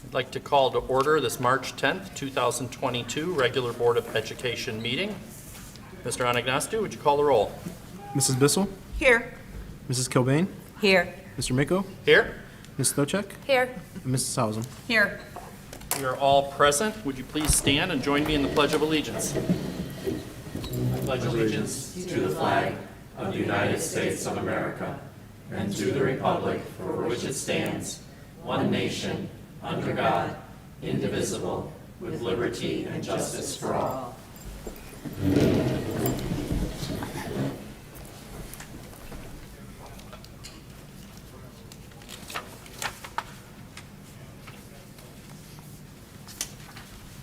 I'd like to call to order this March 10th, 2022 regular Board of Education meeting. Mr. Anagnostou, would you call the roll? Mrs. Bissell? Here. Mrs. Kilbane? Here. Mr. Miko? Here. Ms. Stochek? Here. And Mrs. Hausum? Here. We are all present. Would you please stand and join me in the Pledge of Allegiance? I pledge allegiance to the flag of the United States of America and to the republic for which it stands, one nation, under God, indivisible, with liberty and justice for all.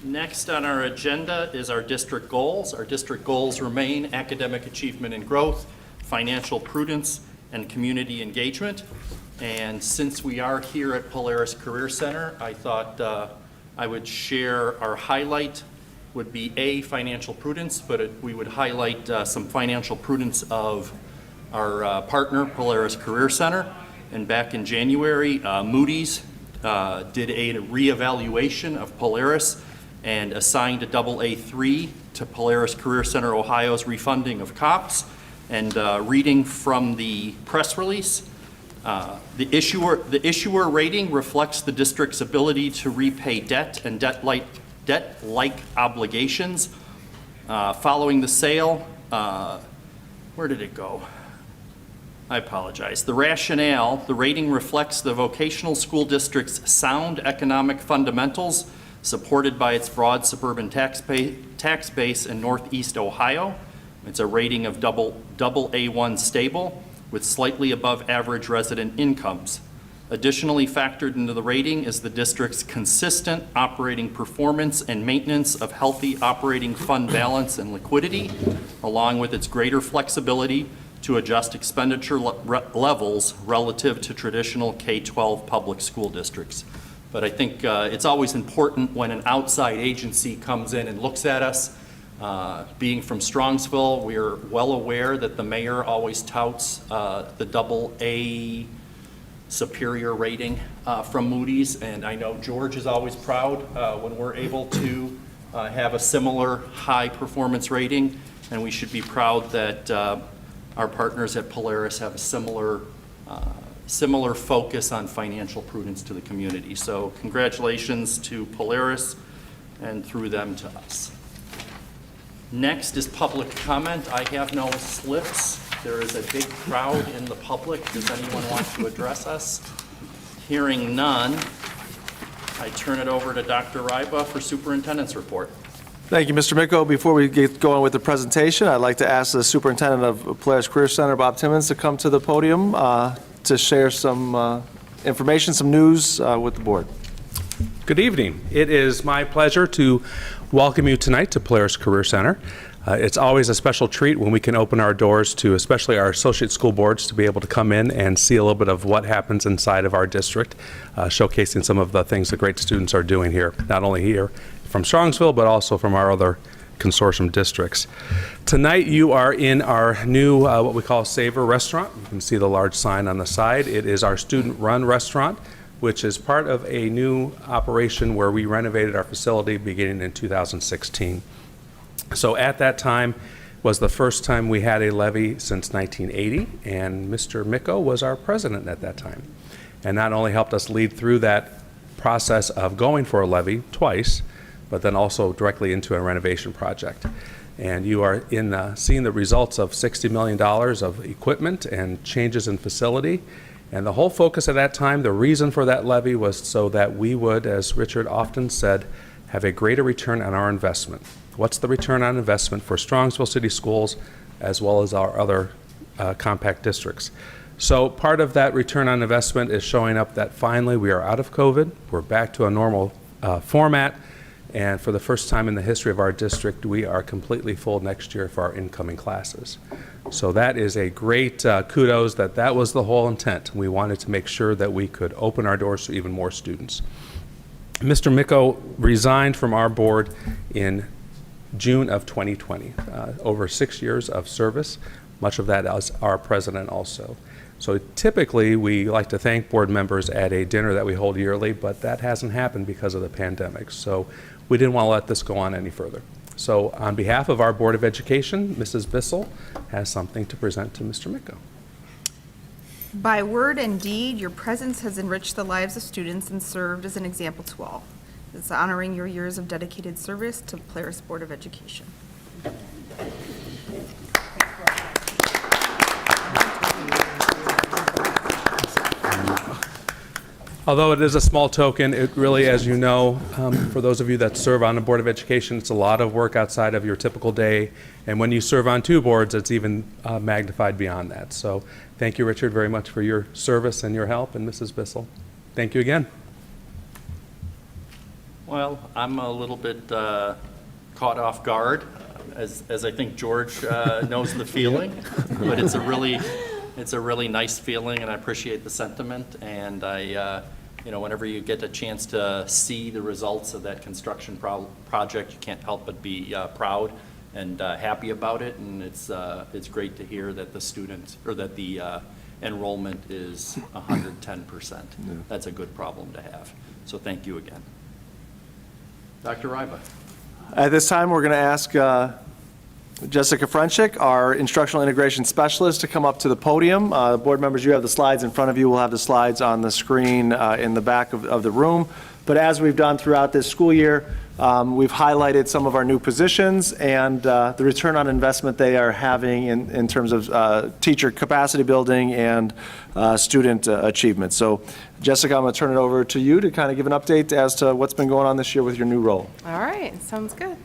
Next on our agenda is our district goals. Our district goals remain academic achievement and growth, financial prudence, and community engagement. And since we are here at Polaris Career Center, I thought I would share our highlight would be A, financial prudence, but we would highlight some financial prudence of our partner, Polaris Career Center. And back in January, Moody's did a reevaluation of Polaris and assigned a AA3 to Polaris Career Center Ohio's refunding of COPS. And reading from the press release, the issuer rating reflects the district's ability to repay debt and debt-like obligations. Following the sale, where did it go? I apologize. The rationale, the rating reflects the vocational school district's sound economic fundamentals supported by its broad suburban tax base in Northeast Ohio. It's a rating of AA1 stable with slightly above average resident incomes. Additionally factored into the rating is the district's consistent operating performance and maintenance of healthy operating fund balance and liquidity, along with its greater flexibility to adjust expenditure levels relative to traditional K-12 public school districts. But I think it's always important when an outside agency comes in and looks at us. Being from Strongsville, we're well aware that the mayor always touts the AA superior rating from Moody's, and I know George is always proud when we're able to have a similar high performance rating, and we should be proud that our partners at Polaris have a similar focus on financial prudence to the community. So congratulations to Polaris and through them to us. Next is public comment. I have no slips. There is a big crowd in the public. Does anyone want to address us? Hearing none, I turn it over to Dr. Ryba for Superintendent's report. Thank you, Mr. Miko. Before we get going with the presentation, I'd like to ask the Superintendent of Polaris Career Center, Bob Timmons, to come to the podium to share some information, some news with the board. Good evening. It is my pleasure to welcome you tonight to Polaris Career Center. It's always a special treat when we can open our doors to especially our associate school boards to be able to come in and see a little bit of what happens inside of our district, showcasing some of the things the great students are doing here, not only here from Strongsville, but also from our other consortium districts. Tonight you are in our new what we call Savor restaurant. You can see the large sign on the side. It is our student-run restaurant, which is part of a new operation where we renovated our facility beginning in 2016. So at that time was the first time we had a levy since 1980, and Mr. Miko was our president at that time. And not only helped us lead through that process of going for a levy twice, but then also directly into a renovation project. And you are seeing the results of $60 million of equipment and changes in facility. And the whole focus at that time, the reason for that levy was so that we would, as Richard often said, have a greater return on our investment. What's the return on investment for Strongsville City Schools as well as our other compact districts? So part of that return on investment is showing up that finally we are out of COVID, we're back to a normal format, and for the first time in the history of our district, we are completely full next year for our incoming classes. So that is a great kudos that was the whole intent. We wanted to make sure that we could open our doors to even more students. Mr. Miko resigned from our board in June of 2020. Over 6 years of service, much of that as our president also. So typically, we like to thank board members at a dinner that we hold yearly, but that hasn't happened because of the pandemic. So we didn't want to let this go on any further. So on behalf of our Board of Education, Mrs. Bissell has something to present to Mr. Micko. By word and deed, your presence has enriched the lives of students and served as an example to all. It's honoring your years of dedicated service to Polaris Board of Education. Although it is a small token, it really, as you know, for those of you that serve on the Board of Education, it's a lot of work outside of your typical day. And when you serve on 2 boards, it's even magnified beyond that. So thank you, Richard, very much for your service and your help. And Mrs. Bissell, thank you again. Well, I'm a little bit caught off guard, as I think George knows the feeling, but it's a really nice feeling, and I appreciate the sentiment. And I, whenever you get a chance to see the results of that construction project, you can't help but be proud and happy about it. And it's great to hear that the enrollment is 110%. That's a good problem to have. So thank you again. Dr. Ryba. At this time, we're going to ask Jessica Frenchick, our Instructional Integration Specialist, to come up to the podium. Board members, you have the slides in front of you. We'll have the slides on the screen in the back of the room. But as we've done throughout this school year, we've highlighted some of our new positions and the return on investment they are having in terms of teacher capacity building and student achievement. So Jessica, I'm going to turn it over to you to kind of give an update as to what's been going on this year with your new role. All right, sounds good.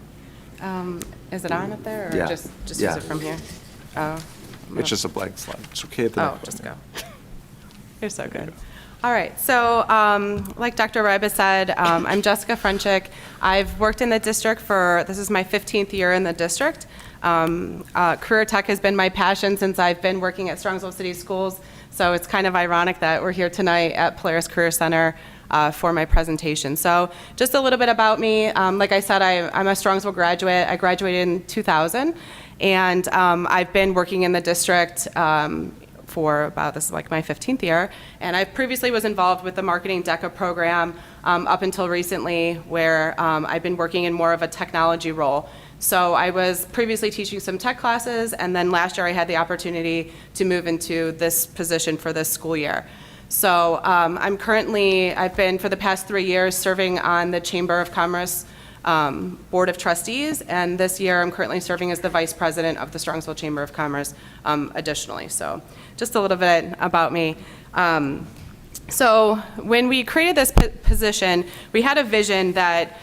Is it on up there, or Yeah. just Yeah. use it from here? Oh, It's just a blank slide. It's okay at the oh, next just one. go. You're so good. All right, so like Dr. Ryba said, I'm Jessica Frenchick. I've worked in the district this is my 15th year in the district. Career tech has been my passion since I've been working at Strongsville City Schools, so it's kind of ironic that we're here tonight at Polaris Career Center for my presentation. So just a little bit about me. Like I said, I'm a Strongsville graduate. I graduated in 2000, and I've been working in the district for about, this is like my 15th year, and I previously was involved with the Marketing DECA program up until recently, where I've been working in more of a technology role. So I was previously teaching some tech classes, and then last year I had the opportunity to move into this position for this school year. So I've been for the past 3 years serving on the Chamber of Commerce Board of Trustees, and this year I'm currently serving as the Vice President of the Strongsville Chamber of Commerce additionally. So just a little bit about me. So when we created this position, we had a vision that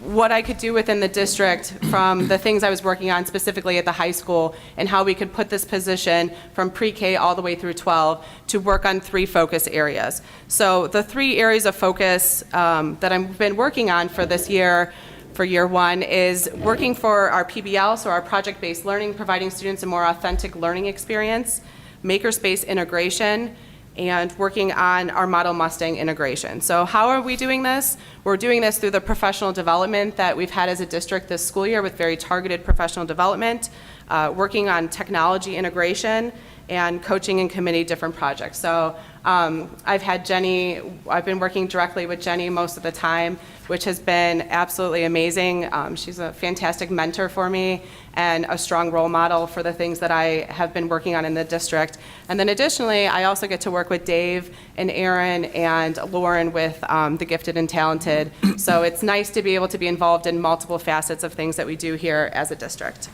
what I could do within the district from the things I was working on specifically at the high school, and how we could put this position from pre-K all the way through 12 to work on 3 focus areas. So the 3 areas of focus that I've been working on for this year, for year 1, is working for our PBL, so our project-based learning, providing students a more authentic learning experience, makerspace integration, and working on our Model Mustang integration. So how are we doing this? We're doing this through the professional development that we've had as a district this school year with very targeted professional development, working on technology integration, and coaching and committee different projects. So I've been working directly with Jenny most of the time, which has been absolutely amazing. She's a fantastic mentor for me and a strong role model for the things that I have been working on in the district. And then additionally, I also get to work with Dave and Aaron and Lauren with the Gifted and Talented. So it's nice to be able to be involved in multiple facets of things that we do here as a district.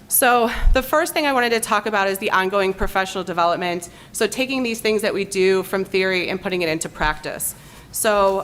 So the first thing I wanted to talk about is the ongoing professional development. So taking these things that we do from theory and putting it into practice. So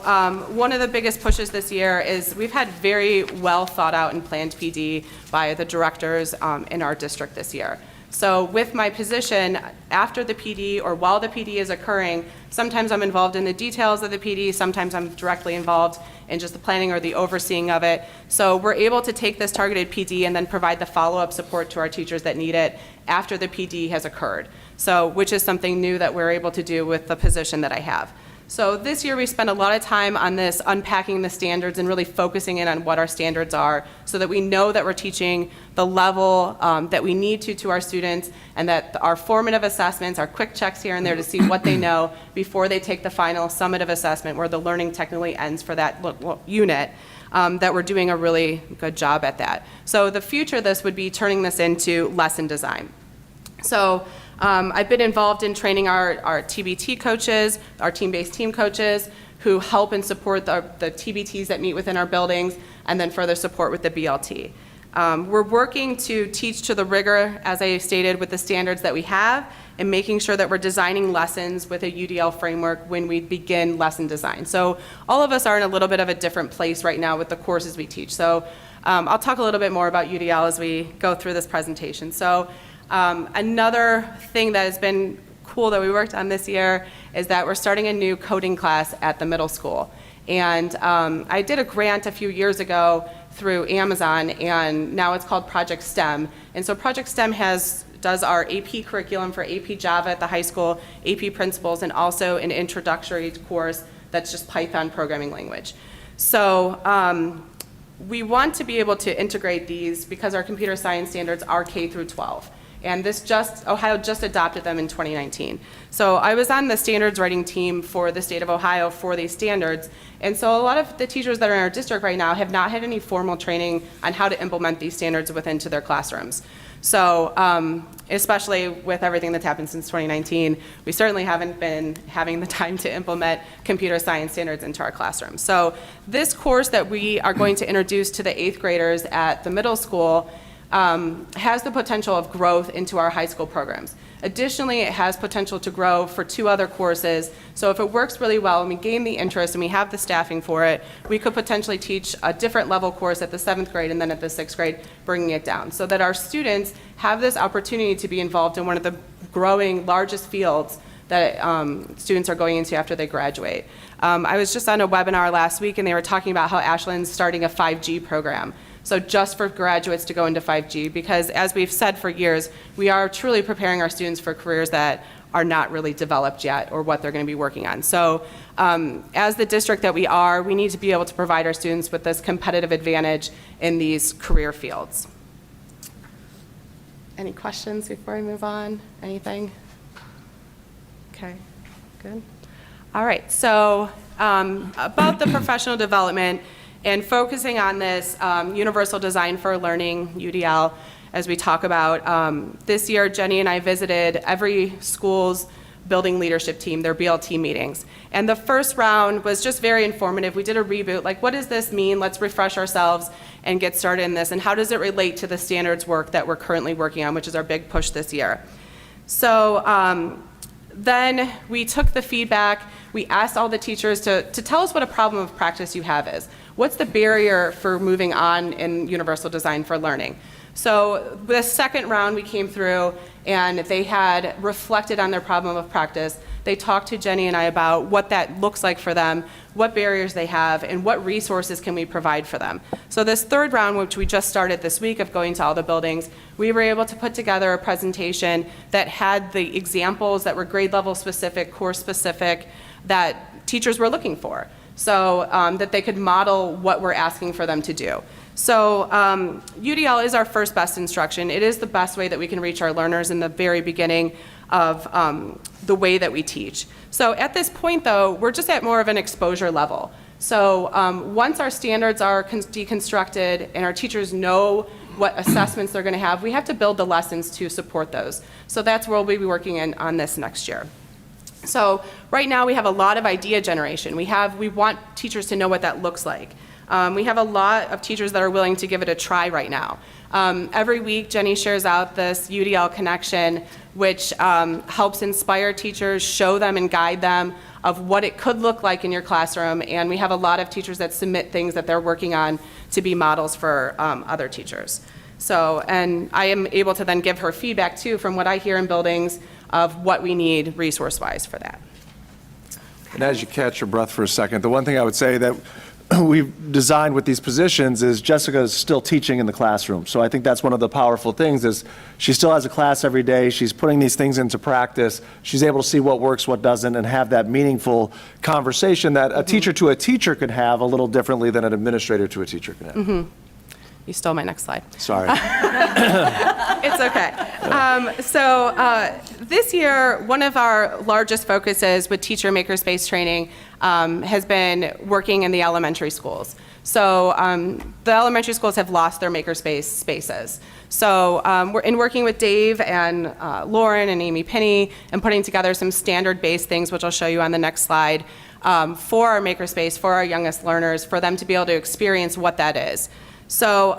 one of the biggest pushes this year is we've had very well thought out and planned PD by the directors in our district this year. So with my position, after the PD or while the PD is occurring, sometimes I'm involved in the details of the PD, sometimes I'm directly involved in just the planning or the overseeing of it. So we're able to take this targeted PD and then provide the follow-up support to our teachers that need it after the PD has occurred. So which is something new that we're able to do with the position that I have. So this year we spent a lot of time on this, unpacking the standards and really focusing in on what our standards are so that we know that we're teaching the level that we need to our students, and that our formative assessments, our quick checks here and there to see what they know before they take the final summative assessment where the learning technically ends for that unit, that we're doing a really good job at that. So the future of this would be turning this into lesson design. So I've been involved in training our TBT coaches, our team-based team coaches, who help and support the TBTs that meet within our buildings, and then further support with the BLT. We're working to teach to the rigor, as I stated, with the standards that we have, and making sure that we're designing lessons with a UDL framework when we begin lesson design. So all of us are in a little bit of a different place right now with the courses we teach. So I'll talk a little bit more about UDL as we go through this presentation. So another thing that has been cool that we worked on this year is that we're starting a new coding class at the middle school. And I did a grant a few years ago through Amazon, and now it's called Project STEM. And so Project STEM does our AP curriculum for AP Java at the high school, AP Principles, and also an introductory course that's just Python programming language. So we want to be able to integrate these because our computer science standards are K through 12. And Ohio just adopted them in 2019. So I was on the standards writing team for the state of Ohio for these standards. And so a lot of the teachers that are in our district right now have not had any formal training on how to implement these standards into their classrooms. So especially with everything that's happened since 2019, we certainly haven't been having the time to implement computer science standards into our classrooms. So this course that we are going to introduce to the 8th graders at the middle school has the potential of growth into our high school programs. Additionally, it has potential to grow for 2 other courses. So if it works really well and we gain the interest and we have the staffing for it, we could potentially teach a different level course at the 7th grade and then at the 6th grade, bringing it down so that our students have this opportunity to be involved in one of the growing largest fields that students are going into after they graduate. I was just on a webinar last week and they were talking about how Ashland's starting a 5G program. So just for graduates to go into 5G, because as we've said for years, we are truly preparing our students for careers that are not really developed yet or what they're going to be working on. So as the district that we are, we need to be able to provide our students with this competitive advantage in these career fields. Any questions before we move on? Anything? Okay, good. All right, so about the professional development, and focusing on this Universal Design for Learning, UDL, as we talk about. This year, Jenny and I visited every school's building leadership team, their BLT meetings. And the first round was just very informative. We did a reboot, like what does this mean? Let's refresh ourselves and get started in this. And how does it relate to the standards work that we're currently working on, which is our big push this year. So then we took the feedback. We asked all the teachers to tell us what a problem of practice you have is. What's the barrier for moving on in Universal Design for Learning? So the second round we came through and they had reflected on their problem of practice. They talked to Jenny and I about what that looks like for them, what barriers they have, and what resources can we provide for them. So this third round, which we just started this week of going to all the buildings, we were able to put together a presentation that had the examples that were grade level specific, course specific, that teachers were looking for. So that they could model what we're asking for them to do. So UDL is our first best instruction. It is the best way that we can reach our learners in the very beginning of the way that we teach. So at this point though, we're just at more of an exposure level. So once our standards are deconstructed and our teachers know what assessments they're gonna have, we have to build the lessons to support those. So that's where we'll be working on this next year. So right now we have a lot of idea generation. We want teachers to know what that looks like. We have a lot of teachers that are willing to give it a try right now. Every week Jenny shares out this UDL connection, which helps inspire teachers, show them and guide them of what it could look like in your classroom. And we have a lot of teachers that submit things that they're working on to be models for other teachers. So, and I am able to then give her feedback too from what I hear in buildings of what we need resource-wise for that. And as you catch your breath for a second, the one thing I would say that we've designed with these positions is Jessica is still teaching in the classroom. So I think that's one of the powerful things is she still has a class every day. She's putting these things into practice. She's able to see what works, what doesn't, and have that meaningful conversation that a teacher to a teacher could have a little differently than an administrator to a teacher could have. You stole my next slide. Sorry. It's okay. This year, one of our largest focuses with teacher makerspace training has been working in the elementary schools. So the elementary schools have lost their makerspace spaces. So we're in working with Dave and Lauren and Amy Pinney and putting together some standard-based things, which I'll show you on the next slide, for our makerspace, for our youngest learners, for them to be able to experience what that is. So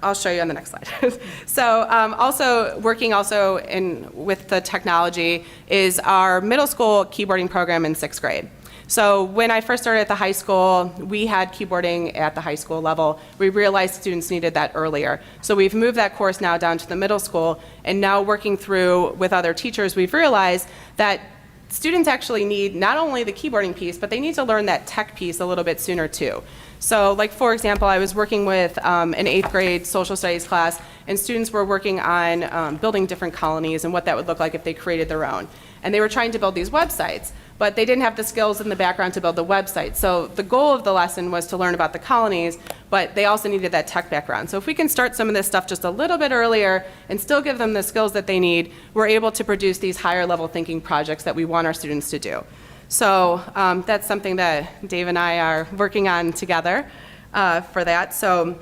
I'll show you on the next slide. So also working with the technology is our middle school keyboarding program in 6th grade. So when I first started at the high school, we had keyboarding at the high school level. We realized students needed that earlier. So we've moved that course now down to the middle school, and now working through with other teachers, we've realized that students actually need not only the keyboarding piece, but they need to learn that tech piece a little bit sooner too. So like, for example, I was working with an 8th grade social studies class, and students were working on building different colonies and what that would look like if they created their own. And they were trying to build these websites, but they didn't have the skills in the background to build the website. So the goal of the lesson was to learn about the colonies, but they also needed that tech background. So if we can start some of this stuff just a little bit earlier and still give them the skills that they need, we're able to produce these higher level thinking projects that we want our students to do. So that's something that Dave and I are working on together for that. So,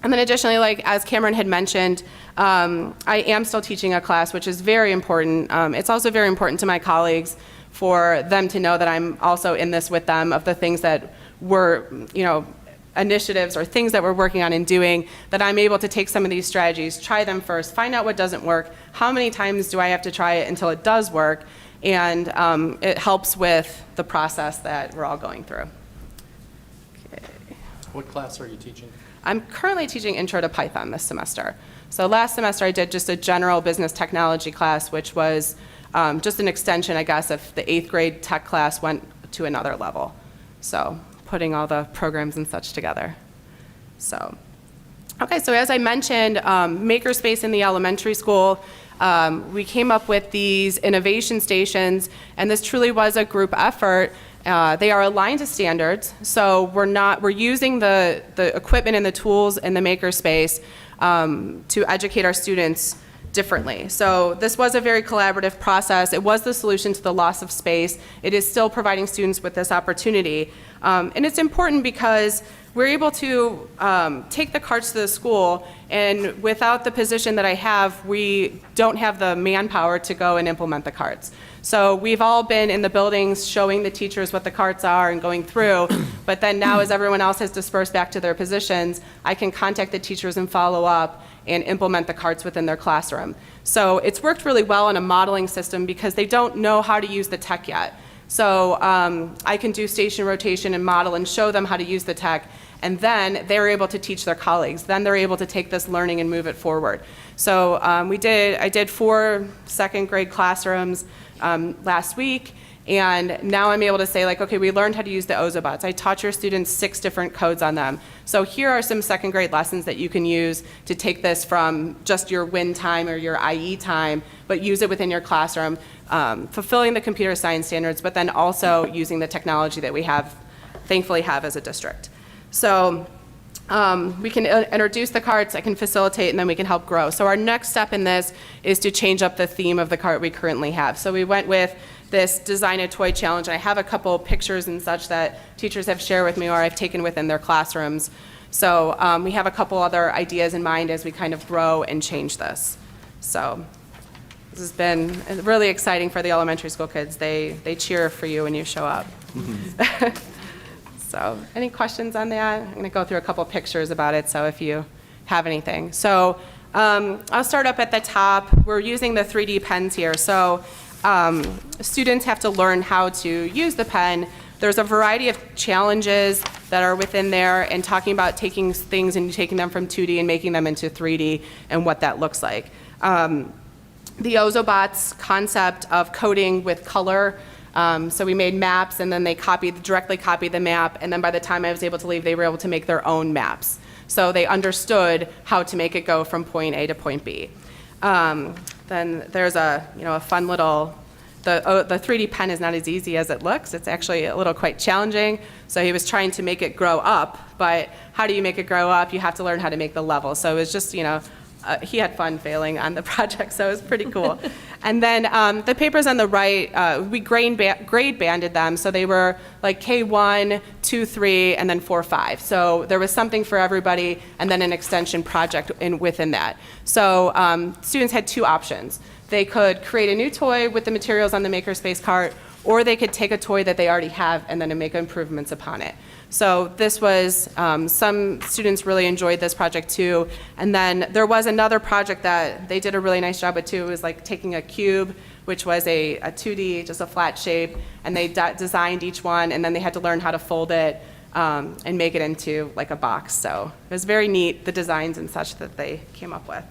and then additionally, like as Cameron had mentioned, I am still teaching a class, which is very important. It's also very important to my colleagues for them to know that I'm also in this with them, of the things that we're, initiatives or things that we're working on and doing, that I'm able to take some of these strategies, try them first, find out what doesn't work, how many times do I have to try it until it does work, and it helps with the process that we're all going through. Okay. What class are you teaching? I'm currently teaching Intro to Python this semester. So last semester I did just a general business technology class, which was just an extension, I guess, of the 8th grade tech class went to another level. So putting all the programs and such together. So, okay, so as I mentioned, makerspace in the elementary school, we came up with these innovation stations, and this truly was a group effort. They are aligned to standards, so we're using the equipment and the tools in the makerspace to educate our students differently. So this was a very collaborative process. It was the solution to the loss of space. It is still providing students with this opportunity. And it's important because we're able to take the carts to the school, and without the position that I have, we don't have the manpower to go and implement the carts. So we've all been in the buildings showing the teachers what the carts are and going through, but then now as everyone else has dispersed back to their positions, I can contact the teachers and follow up and implement the carts within their classroom. So it's worked really well in a modeling system because they don't know how to use the tech yet. So I can do station rotation and model and show them how to use the tech, and then they're able to teach their colleagues. Then they're able to take this learning and move it forward. So I did 4 2nd grade classrooms last week, and now I'm able to say, like, okay, we learned how to use the Ozobots. I taught your students 6 different codes on them. So here are some 2nd grade lessons that you can use to take this from just your WIN time or your IE time, but use it within your classroom, fulfilling the computer science standards, but then also using the technology that we thankfully have as a district. So we can introduce the carts, I can facilitate, and then we can help grow. So our next step in this is to change up the theme of the cart we currently have. So we went with this Design a Toy Challenge. I have a couple pictures and such that teachers have shared with me or I've taken within their classrooms. So we have a couple other ideas in mind as we kind of grow and change this. So this has been really exciting for the elementary school kids. They cheer for you when you show up. Mm-hmm. So any questions on that? I'm going to go through a couple pictures about it, so if you have anything. So I'll start up at the top. We're using the 3D pens here. So students have to learn how to use the pen. There's a variety of challenges that are within there, and talking about taking things and taking them from 2D and making them into 3D and what that looks like. The Ozobot's concept of coding with color So we made maps, and then they directly copied the map, and then by the time I was able to leave, they were able to make their own maps. So they understood how to make it go from point A to point B. Then there's a fun little, the 3D pen is not as easy as it looks. It's actually a little quite challenging. So he was trying to make it grow up, but how do you make it grow up? You have to learn how to make the level. So it was just, he had fun failing on the project, so it was pretty cool. And then the papers on the right, we grade banded them, so they were like K1, 2, 3, and then 4, 5. So there was something for everybody, and then an extension project within that. So students had 2 options. They could create a new toy with the materials on the Makerspace cart, or they could take a toy that they already have and then make improvements upon it. So this was, some students really enjoyed this project too. And then there was another project that they did a really nice job with too. It was like taking a cube, which was a 2D, just a flat shape, and they designed each one, and then they had to learn how to fold it and make it into like a box. So it was very neat, the designs and such that they came up with.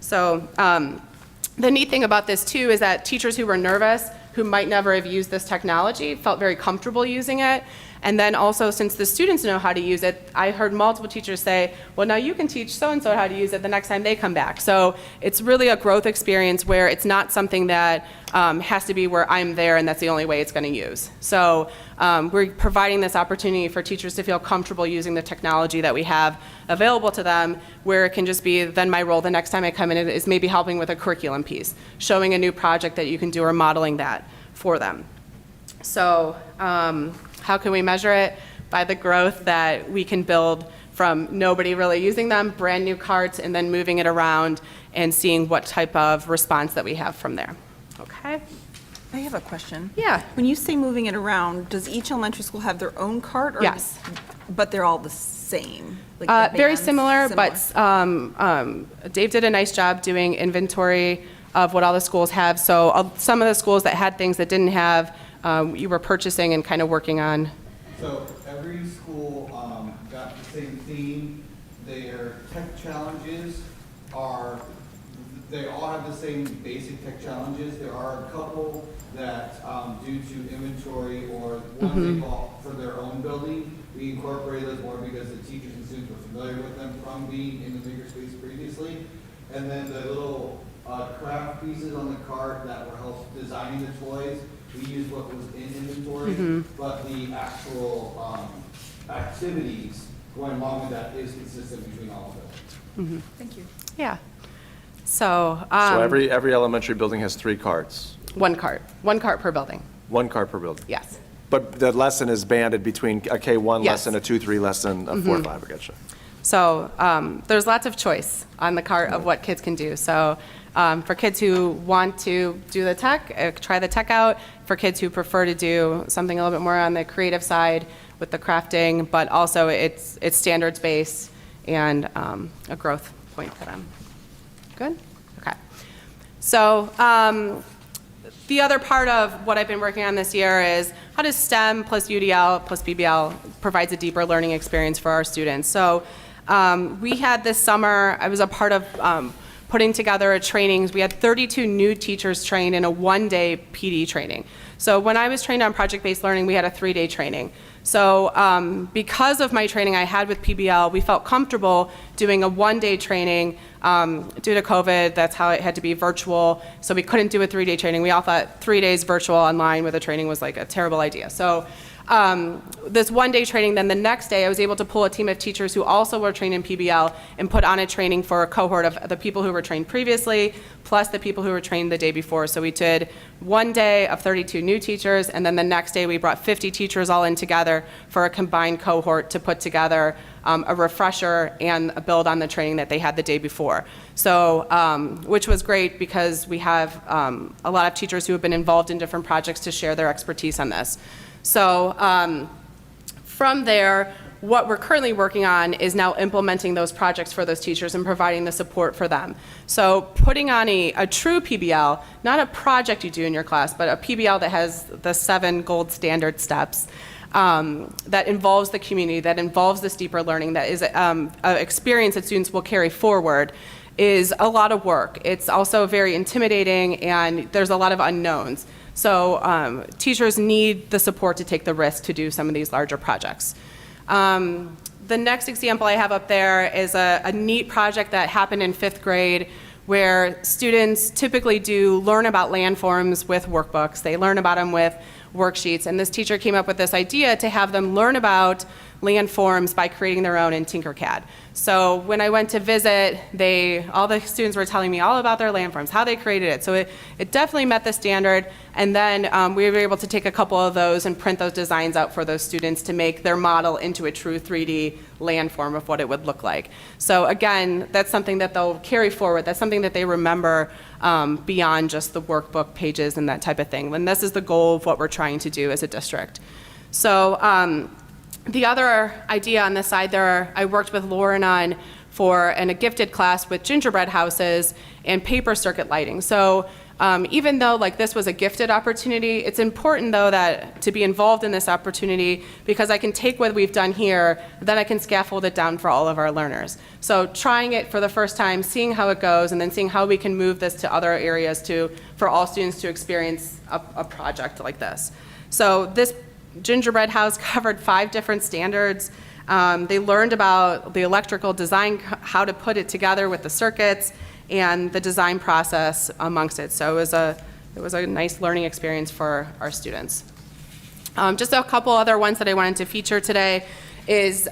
So the neat thing about this too is that teachers who were nervous, who might never have used this technology, felt very comfortable using it. And then also, since the students know how to use it, I heard multiple teachers say, well, now you can teach so-and-so how to use it the next time they come back. So it's really a growth experience where it's not something that has to be where I'm there and that's the only way it's going to use. So we're providing this opportunity for teachers to feel comfortable using the technology that we have available to them, where it can just be then my role the next time I come in is maybe helping with a curriculum piece, showing a new project that you can do or modeling that for them. So how can we measure it? By the growth that we can build from nobody really using them, brand new carts, and then moving it around and seeing what type of response that we have from there. Okay? I have a question. Yeah. When you say moving it around, does each elementary school have their own cart? Or Yes. But they're all the same? Like the Very bands, similar, but Dave did a nice job doing inventory of what all the schools have. So some of the schools that had things that didn't have, you were purchasing and kind of working on. So every school got the same theme. Their tech challenges they all have the same basic tech challenges. There are a couple that, due to inventory or ones they bought for their own building, we incorporated those more because the teachers and students were familiar with them from being in the makerspace previously. And then the little craft pieces on the cart that were help designing the toys, we used what was in inventory, but the actual activities going along with that is consistent between all of them. Thank you. Yeah. So, So every elementary building has 3 carts, one cart per building. 1 cart per building. Yes. But the lesson is banded between a K1 Yes. lesson, a 2-3 lesson, a 4-5, I gotcha. So there's lots of choice on the cart of what kids can do. So for kids who want to do the tech, try the tech out. For kids who prefer to do something a little bit more on the creative side with the crafting, but also it's standards-based and a growth point for them. Good? Okay. So the other part of what I've been working on this year is how does STEM plus UDL plus PBL provides a deeper learning experience for our students. So we had this summer, I was a part of putting together a training. We had 32 new teachers trained in a 1-day PD training. So when I was trained on project-based learning, we had a 3-day training. So because of my training I had with PBL, we felt comfortable doing a 1-day training. Due to COVID, that's how it had to be virtual. So we couldn't do a 3-day training. We all thought 3 days virtual online with a training was like a terrible idea. So this 1-day training, then the next day I was able to pull a team of teachers who also were trained in PBL and put on a training for a cohort of the people who were trained previously, plus the people who were trained the day before. So we did 1 day of 32 new teachers, and then the next day we brought 50 teachers all in together for a combined cohort to put together a refresher and a build on the training that they had the day before. So, which was great because we have a lot of teachers who have been involved in different projects to share their expertise on this. So from there, what we're currently working on is now implementing those projects for those teachers and providing the support for them. So putting on a true PBL, not a project you do in your class, but a PBL that has the 7 gold standard steps that involves the community, that involves this deeper learning, that is an experience that students will carry forward, is a lot of work. It's also very intimidating, and there's a lot of unknowns. So teachers need the support to take the risk to do some of these larger projects. The next example I have up there is a neat project that happened in 5th grade where students typically do learn about landforms with workbooks. They learn about them with worksheets, and this teacher came up with this idea to have them learn about landforms by creating their own in Tinkercad. So when I went to visit, all the students were telling me all about their landforms, how they created it. So it definitely met the standard, and then we were able to take a couple of those and print those designs out for those students to make their model into a true 3D landform of what it would look like. So again, that's something that they'll carry forward. That's something that they remember beyond just the workbook pages and that type of thing. And this is the goal of what we're trying to do as a district. So the other idea on this side there, I worked with Lauren on for a gifted class with gingerbread houses and paper circuit lighting. So even though like this was a gifted opportunity, it's important though that to be involved in this opportunity because I can take what we've done here, then I can scaffold it down for all of our learners. So trying it for the first time, seeing how it goes, and then seeing how we can move this to other areas for all students to experience a project like this. So this gingerbread house covered 5 different standards. They learned about the electrical design, how to put it together with the circuits, and the design process amongst it. So it was a nice learning experience for our students. Just a couple other ones that I wanted to feature today is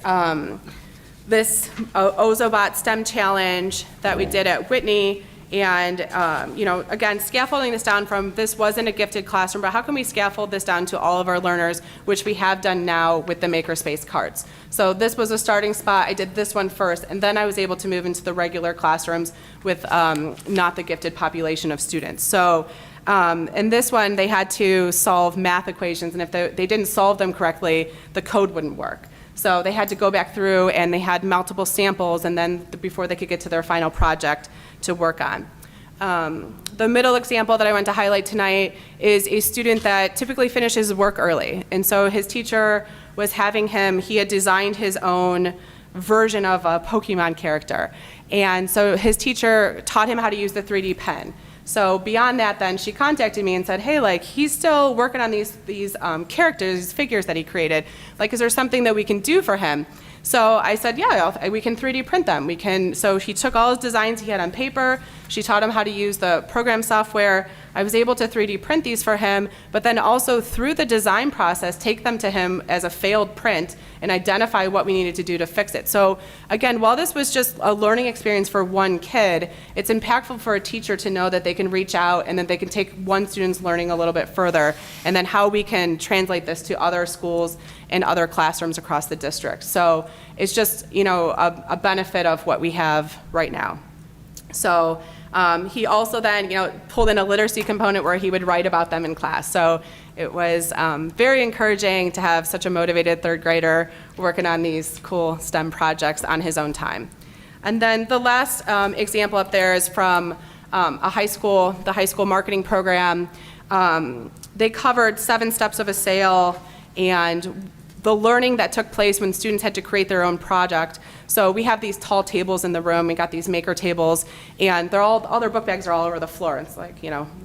this Ozobot STEM challenge that we did at Whitney. And, again, scaffolding this down from this wasn't a gifted classroom, but how can we scaffold this down to all of our learners, which we have done now with the Makerspace carts. So this was a starting spot. I did this one first, and then I was able to move into the regular classrooms with not the gifted population of students. So in this one, they had to solve math equations, and if they didn't solve them correctly, the code wouldn't work. So they had to go back through, and they had multiple samples, and then before they could get to their final project to work on. The middle example that I want to highlight tonight is a student that typically finishes work early. And so his teacher was having he had designed his own version of a Pokemon character. And so his teacher taught him how to use the 3D pen. So beyond that, then she contacted me and said, hey, like, he's still working on these characters, these figures that he created. Like, is there something that we can do for him? So I said, yeah, we can 3D print them. So he took all his designs he had on paper. She taught him how to use the program software. I was able to 3D print these for him, but then also through the design process, take them to him as a failed print and identify what we needed to do to fix it. So again, while this was just a learning experience for one kid, it's impactful for a teacher to know that they can reach out and that they can take one student's learning a little bit further, and then how we can translate this to other schools and other classrooms across the district. So it's just, a benefit of what we have right now. So he also then, pulled in a literacy component where he would write about them in class. So it was very encouraging to have such a motivated 3rd grader working on these cool STEM projects on his own time. And then the last example up there is from the high school marketing program. They covered 7 steps of a sale and the learning that took place when students had to create their own project. So we have these tall tables in the room. We got these maker tables, and all their book bags are all over the floor. It's like,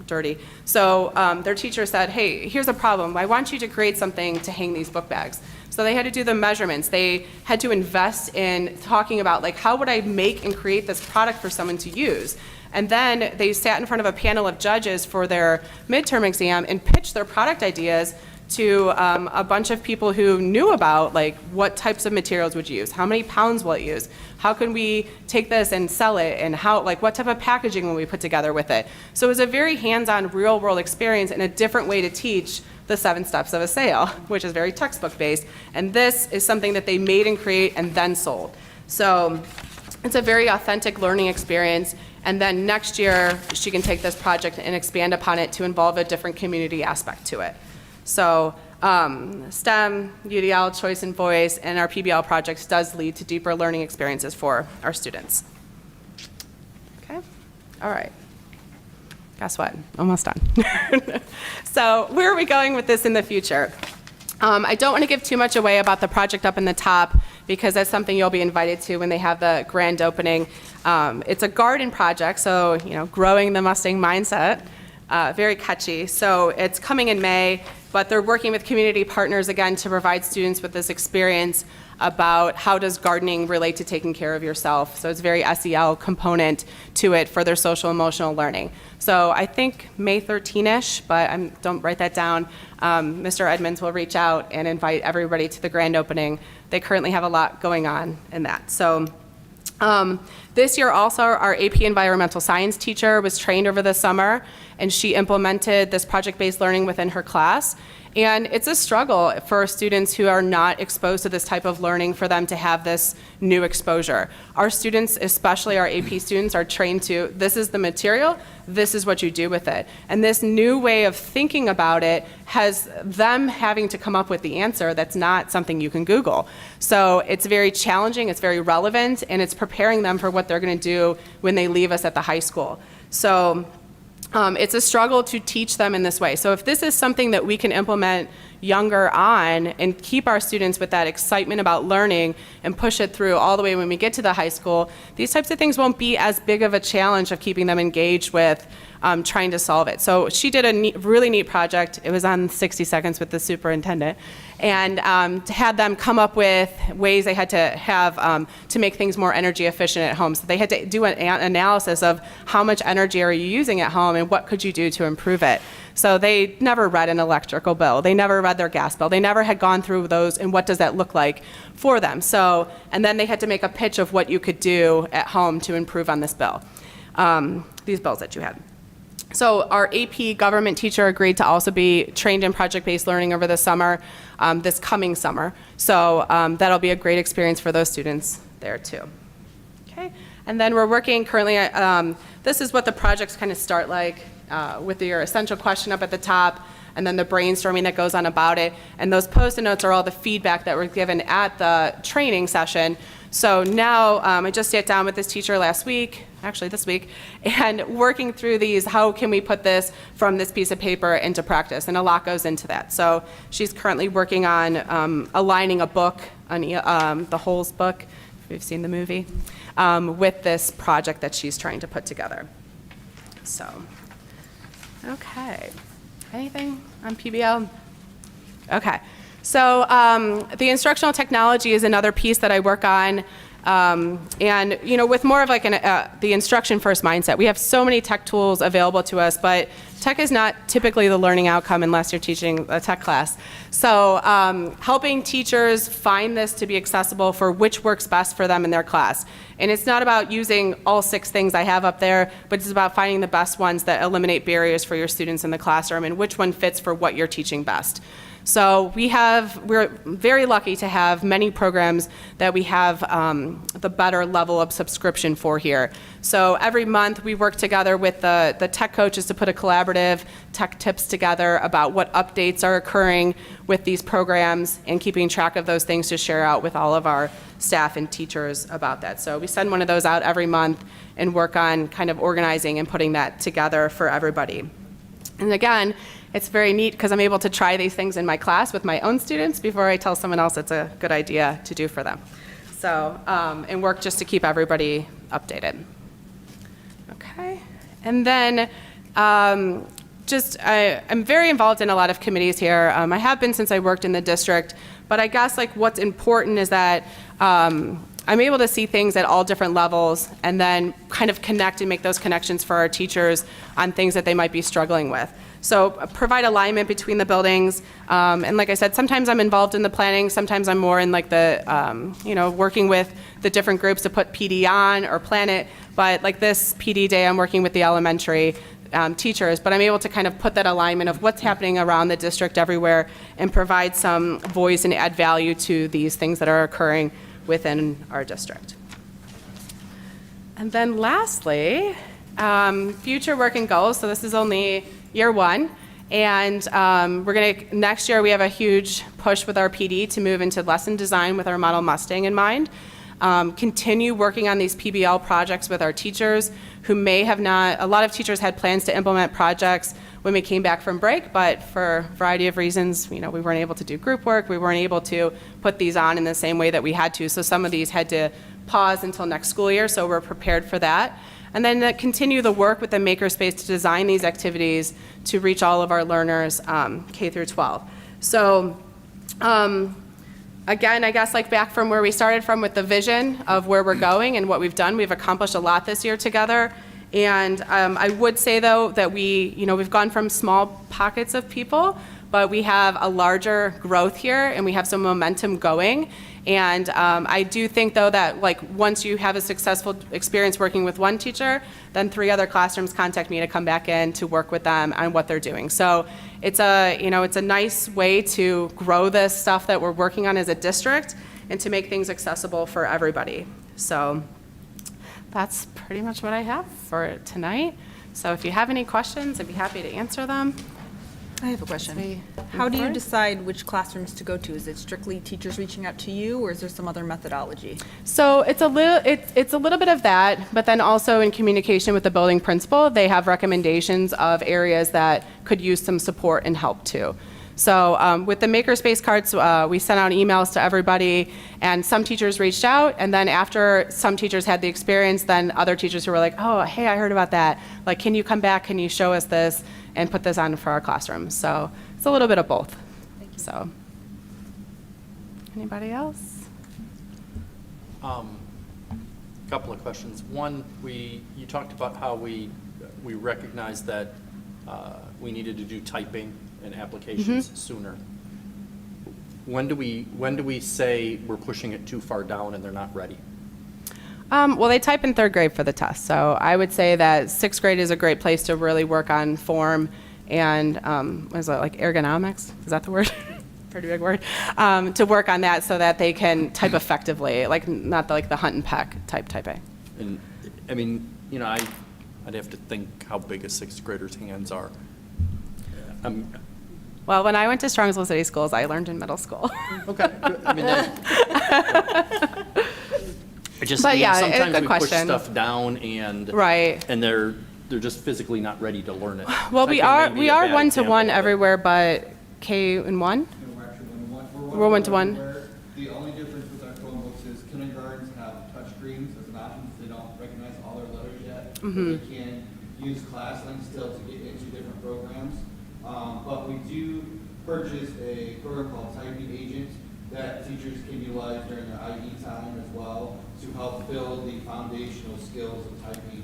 dirty. So their teacher said, hey, here's a problem. I want you to create something to hang these book bags. So they had to do the measurements. They had to invest in talking about, like, how would I make and create this product for someone to use? And then they sat in front of a panel of judges for their midterm exam and pitched their product ideas to a bunch of people who knew about, like, what types of materials would you use, how many pounds will it use, how can we take this and sell it, and what type of packaging will we put together with it. So it was a very hands-on, real-world experience and a different way to teach the 7 steps of a sale, which is very textbook-based. And this is something that they made and create and then sold. So it's a very authentic learning experience. And then next year, she can take this project and expand upon it to involve a different community aspect to it. So STEM, UDL, choice and voice, and our PBL projects does lead to deeper learning experiences for our students. Okay, all right. Guess what? Almost done. So where are we going with this in the future? I don't want to give too much away about the project up in the top because that's something you'll be invited to when they have the grand opening. It's a garden project, so growing the Mustang mindset, very catchy. So it's coming in May, but they're working with community partners again to provide students with this experience about how does gardening relate to taking care of yourself. So it's very SEL component to it for their social emotional learning. So I think May 13-ish, but don't write that down. Mr. Edmonds will reach out and invite everybody to the grand opening. They currently have a lot going on in that. So this year also our AP Environmental Science teacher was trained over the summer, and she implemented this project-based learning within her class. And it's a struggle for students who are not exposed to this type of learning for them to have this new exposure. Our students, especially our AP students, are trained to, this is the material, this is what you do with it. And this new way of thinking about it has them having to come up with the answer that's not something you can Google. So it's very challenging, it's very relevant, and it's preparing them for what they're going to do when they leave us at the high school. So it's a struggle to teach them in this way. So if this is something that we can implement younger on and keep our students with that excitement about learning and push it through all the way when we get to the high school, these types of things won't be as big of a challenge of keeping them engaged with trying to solve it. So she did a really neat project. It was on 60 Seconds with the Superintendent, and had them come up with ways they had to have to make things more energy efficient at home. So they had to do an analysis of how much energy are you using at home and what could you do to improve it. So they never read an electrical bill. They never read their gas bill. They never had gone through those and what does that look like for them. So, and then they had to make a pitch of what you could do at home to improve on this bill, these bills that you had. So our AP government teacher agreed to also be trained in project-based learning over the summer, this coming summer. So that'll be a great experience for those students there too. Okay, and then we're working currently, this is what the projects kind of start like, with your essential question up at the top, and then the brainstorming that goes on about it. And those Post-it notes are all the feedback that were given at the training session. So now I just sat down with this teacher last week, actually this week, and working through these, how can we put this from this piece of paper into practice? And a lot goes into that. So she's currently working on aligning a book, on the Holes book, if you've seen the movie, with this project that she's trying to put together. So, okay. Anything on PBL? Okay. So the instructional technology is another piece that I work on. And with more of like the instruction first mindset, we have so many tech tools available to us, but tech is not typically the learning outcome unless you're teaching a tech class. So helping teachers find this to be accessible for which works best for them in their class. And it's not about using all 6 things I have up there, but it's about finding the best ones that eliminate barriers for your students in the classroom and which one fits for what you're teaching best. So we're very lucky to have many programs that we have the better level of subscription for here. So every month we work together with the tech coaches to put a collaborative tech tips together about what updates are occurring with these programs and keeping track of those things to share out with all of our staff and teachers about that. So we send one of those out every month and work on kind of organizing and putting that together for everybody. And again, it's very neat because I'm able to try these things in my class with my own students before I tell someone else it's a good idea to do for them. So, and work just to keep everybody updated. Okay, and then I'm very involved in a lot of committees here. I have been since I worked in the district, but I guess like what's important is that I'm able to see things at all different levels and then kind of connect and make those connections for our teachers on things that they might be struggling with. So provide alignment between the buildings. And like I said, sometimes I'm involved in the planning, sometimes I'm more in like the, working with the different groups to put PD on or plan it. But like this PD day, I'm working with the elementary teachers, but I'm able to kind of put that alignment of what's happening around the district everywhere and provide some voice and add value to these things that are occurring within our district. And then lastly, future work and goals. So this is only year 1. And next year we have a huge push with our PD to move into lesson design with our model Mustang in mind. Continue working on these PBL projects with our teachers who may have not, a lot of teachers had plans to implement projects when we came back from break, but for a variety of reasons, we weren't able to do group work. We weren't able to put these on in the same way that we had to. So some of these had to pause until next school year, so we're prepared for that. And then continue the work with the Makerspace to design these activities to reach all of our learners, K through 12. So again, I guess like back from where we started from with the vision of where we're going and what we've done, we've accomplished a lot this year together. And I would say though that we've gone from small pockets of people, but we have a larger growth here and we have some momentum going. And I do think though that like once you have a successful experience working with one teacher, then 3 other classrooms contact me to come back in to work with them on what they're doing. So it's a nice way to grow this stuff that we're working on as a district and to make things accessible for everybody. So that's pretty much what I have for tonight. So if you have any questions, I'd be happy to answer them. I have a question. How do you decide which classrooms to go to? Is it strictly teachers reaching out to you, or is there some other methodology? So it's a little bit of that, but then also in communication with the building principal, they have recommendations of areas that could use some support and help too. So with the Makerspace cards, we sent out emails to everybody, and some teachers reached out, and then after some teachers had the experience, then other teachers who were like, oh, hey, I heard about that. Like, can you come back? Can you show us this and put this on for our classrooms? So it's a little bit of both. Thank you. So anybody else? Couple of questions. One, you talked about how we recognized that we needed to do typing and applications sooner. When do we say we're pushing it too far down and they're not ready? Well, they type in 3rd grade for the test, so I would say that 6th grade is a great place to really work on form and what is it, like ergonomics? Is that the word? Pretty big word. To work on that so that they can type effectively, like not like the hunt and peck type typing. And I mean, I'd have to think how big a 6th grader's hands are. Well, when I went to Strongsville City Schools, I learned in middle school. Okay. I mean, But yeah, sometimes good we question. push stuff down and Right. and they're just physically not ready to learn it. Well, Typing we may are be a bad one-to-one example, but- everywhere but K and 1. No, we're actually one-to-one. We're one-to-one. Everywhere. The only difference with our Chromebooks is kindergartens have touchscreens as an option, so they don't recognize all their letters yet. They can use ClassLink still to get into different programs. But we do purchase a program called Typing Agent that teachers can utilize during their IE time as well to help build the foundational skills of typing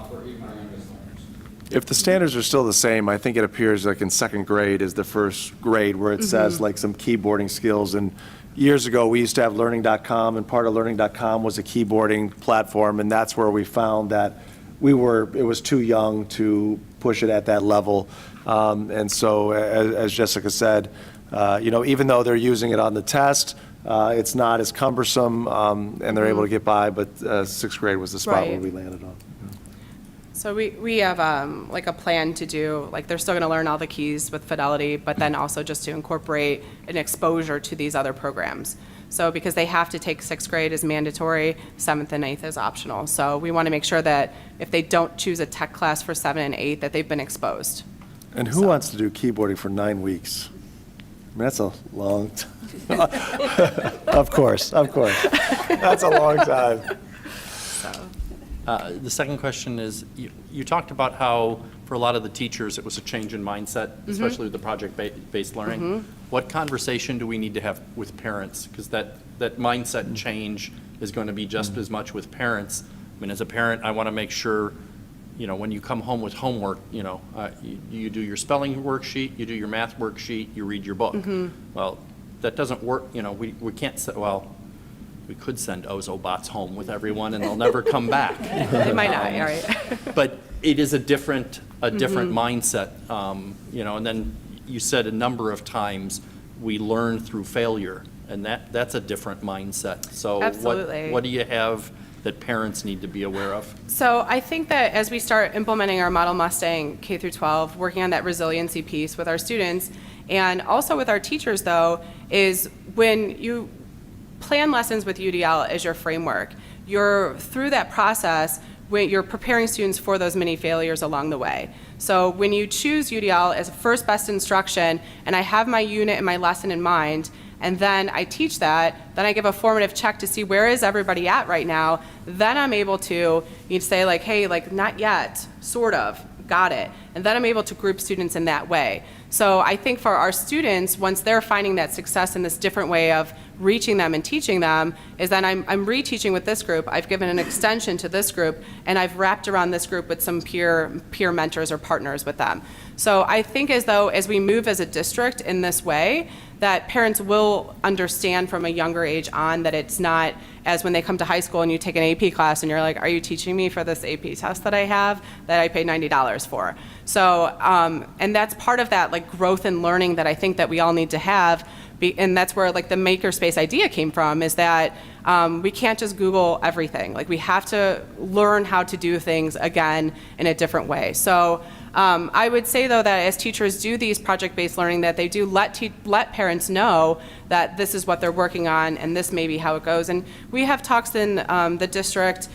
for even our youngest learners. If the standards are still the same, I think it appears like in 2nd grade is the first grade where it says like some keyboarding skills. And years ago, we used to have learning.com, and part of learning.com was a keyboarding platform, and that's where we found that it was too young to push it at that level. And so, as Jessica said, even though they're using it on the test, it's not as cumbersome, and they're able to get by, but 6th grade was the spot where Right. we landed on. So we have like a plan to do, like they're still going to learn all the keys with Fidelity, but then also just to incorporate an exposure to these other programs. So because they have to take 6th grade as mandatory, 7th and 8th is optional. So we want to make sure that if they don't choose a tech class for 7 and 8, that they've been exposed. And who wants to do keyboarding for 9 weeks? I mean, that's a long time. Of course. That's a long time. The second question is, you talked about how for a lot of the teachers, it was a change in mindset, especially with the project-based learning. What conversation do we need to have with parents? Because that mindset change is going to be just as much with parents. I mean, as a parent, I want to make sure, when you come home with homework, you do your spelling worksheet, you do your math worksheet, you read your book. Well, that doesn't work, we can't say, well, we could send Ozobots home with everyone and they'll never come back. They might not, right? But it is a different mindset, and then you said a number of times, we learn through failure, and that's a different mindset. So Absolutely. what do you have that parents need to be aware of? So I think that as we start implementing our Model Mustang K through 12, working on that resiliency piece with our students and also with our teachers though, is when you plan lessons with UDL as your framework, you're through that process you're preparing students for those mini failures along the way. So when you choose UDL as a first best instruction, and I have my unit and my lesson in mind, and then I teach that, then I give a formative check to see where is everybody at right now, then I'm able to, you'd say like, hey, like not yet, sort of, got it. And then I'm able to group students in that way. So I think for our students, once they're finding that success in this different way of reaching them and teaching them, is then I'm reteaching with this group, I've given an extension to this group, and I've wrapped around this group with some peer mentors or partners with them. So I think as though as we move as a district in this way, that parents will understand from a younger age on that it's not as when they come to high school and you take an AP class and you're like, are you teaching me for this AP test that I have that I paid $90 for? So, and that's part of that like growth and learning that I think that we all need to have. And that's where like the makerspace idea came from, is that we can't just Google everything. Like we have to learn how to do things again in a different way. So I would say though that as teachers do these project-based learning, that they do let parents know that this is what they're working on and this may be how it goes. And we have talks in the district.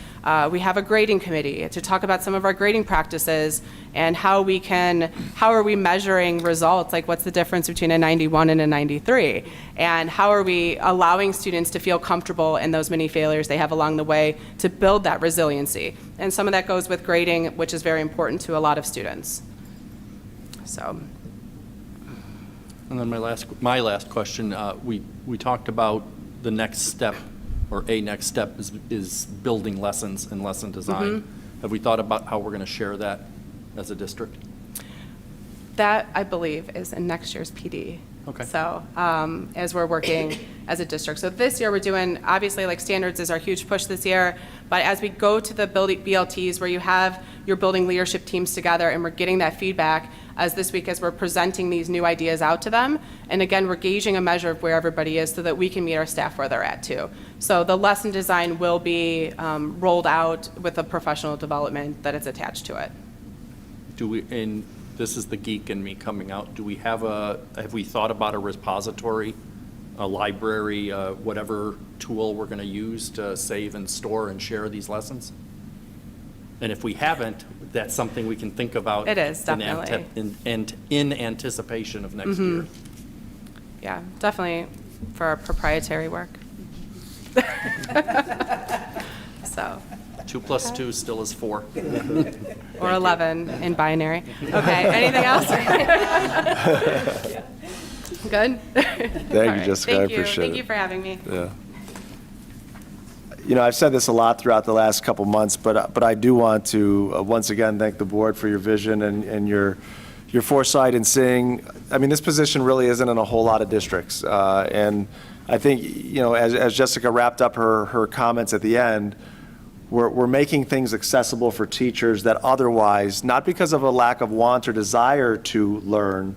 We have a grading committee to talk about some of our grading practices and how are we measuring results, like what's the difference between a 91 and a 93, and how are we allowing students to feel comfortable in those mini failures they have along the way to build that resiliency. And some of that goes with grading, which is very important to a lot of students. So. And then my last question, we talked about the next step, or a next step is building lessons and lesson design. Have we thought about how we're going to share that as a district? That, I believe, is in next year's PD. Okay. So as we're working as a district. So this year we're doing, obviously like standards is our huge push this year, but as we go to the BLTs where you have your building leadership teams together and we're getting that feedback as this week as we're presenting these new ideas out to them. And again, we're gauging a measure of where everybody is so that we can meet our staff where they're at too. So the lesson design will be rolled out with a professional development that is attached to it. And this is the geek in me coming out, have we thought about a repository, a library, whatever tool we're going to use to save and store and share these lessons? And if we haven't, that's something we can think about. It is, definitely. In anticipation of next year. Yeah, definitely for our proprietary work. So. 2 + 2 still is 4. Or 11 in binary. Okay, anything else? Good? Thank you, Jessica, I appreciate it. Thank you for having me. Yeah. You know, I've said this a lot throughout the last couple months, but I do want to once again thank the board for your vision and your foresight in seeing. I mean, this position really isn't in a whole lot of districts, and I think, you know, as Jessica wrapped up her comments at the end, we're making things accessible for teachers that otherwise, not because of a lack of want or desire to learn,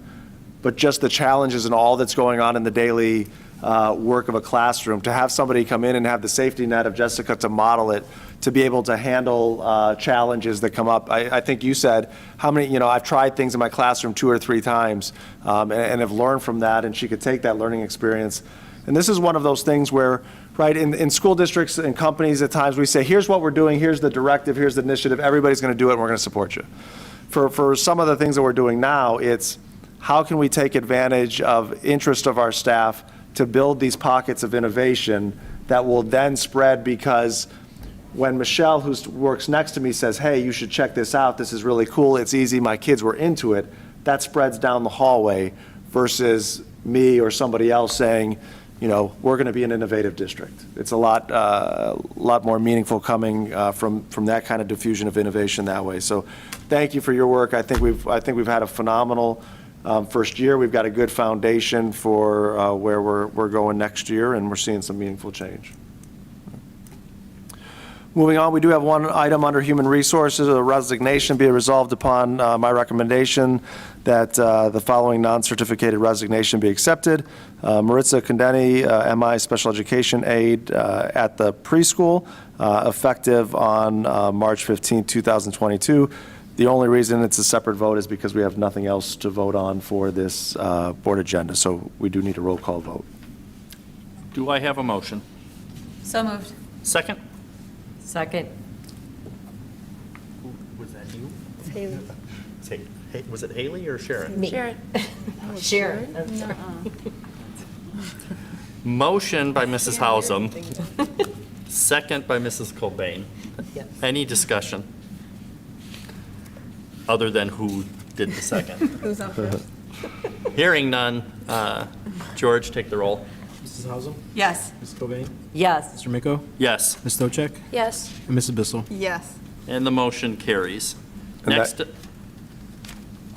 but just the challenges and all that's going on in the daily work of a classroom, to have somebody come in and have the safety net of Jessica to model it, to be able to handle challenges that come up. I think you said, how many, you know, I've tried things in my classroom 2 or 3 times and have learned from that, and she could take that learning experience. And this is one of those things where, right, in school districts and companies at times we say, here's what we're doing, here's the directive, here's the initiative, everybody's going to do it and we're going to support you. For some of the things that we're doing now, it's how can we take advantage of interest of our staff to build these pockets of innovation that will then spread, because when Michelle, who works next to me, says, hey, you should check this out, this is really cool, it's easy, my kids were into it, that spreads down the hallway versus me or somebody else saying, you know, we're going to be an innovative district. It's a lot more meaningful coming from that kind of diffusion of innovation that way. So thank you for your work. I think we've had a phenomenal first year. We've got a good foundation for where we're going next year, and we're seeing some meaningful change. Moving on, we do have one item under Human Resources, a resignation be resolved upon my recommendation that the following non-certificated resignation be accepted. Maritza Condeni, MI Special Education Aide at the preschool, effective on March 15, 2022. The only reason it's a separate vote is because we have nothing else to vote on for this board agenda, so we do need a roll call vote. Do I have a motion? So moved. Second? Second. Was it Haley or Sharon? Me. Sharon. Motion by Mrs. Hausum, second by Mrs. Cobain. Yes. Any discussion? Other than who did the second? Who's up first? Hearing none, George, take the roll. Mrs. Hausum, Yes. Mrs. Cobain, Yes. Mr. Miko, Yes, Ms. Stochek, Yes. and Mrs. Bissell. Yes. and the motion carries. And that- Next,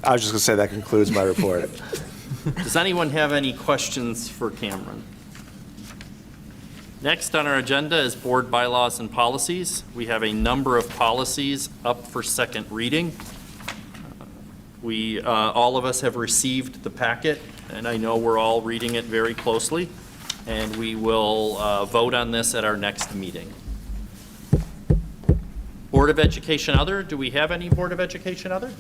I was just going to say that concludes my report. does anyone have any questions for Cameron? Next on our agenda is board bylaws and policies. We have a number of policies up for second reading. We, all of us have received the packet, and I know we're all reading it very closely, and we will vote on this at our next meeting. Board of Education Other, do we have any Board of Education Other?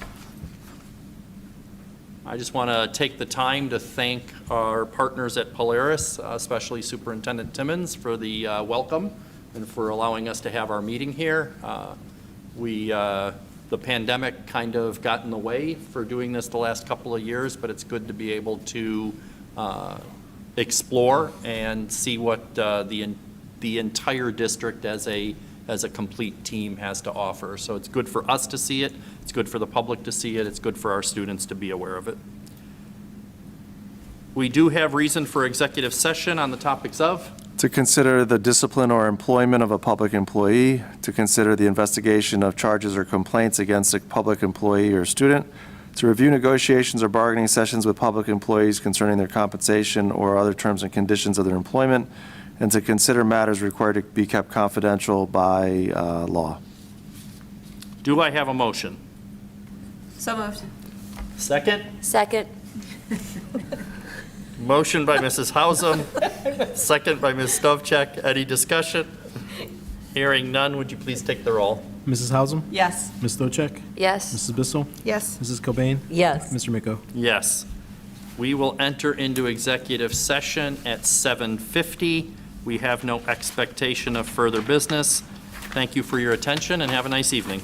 I just want to take the time to thank our partners at Polaris, especially Superintendent Timmons, for the welcome and for allowing us to have our meeting here. The pandemic kind of got in the way for doing this the last couple of years, but it's good to be able to explore and see what the entire district as a complete team has to offer. So it's good for us to see it, it's good for the public to see it, it's good for our students to be aware of it. We do have reason for executive session on the topics of To consider the discipline or employment of a public employee, to consider the investigation of charges or complaints against a public employee or student, to review negotiations or bargaining sessions with public employees concerning their compensation or other terms and conditions of their employment, and to consider matters required to be kept confidential by law. do I have a motion? So moved. Second? Second. Motion by Mrs. Hausum, second by Ms. Stovcek. Any discussion? Hearing none, would you please take the roll? Mrs. Hausum, Yes. Ms. Stochek, Yes. Mrs. Bissell, Yes. Mrs. Cobain, Yes. Mr. Miko. Yes. We will enter into executive session at 7:50. We have no expectation of further business. Thank you for your attention and have a nice evening.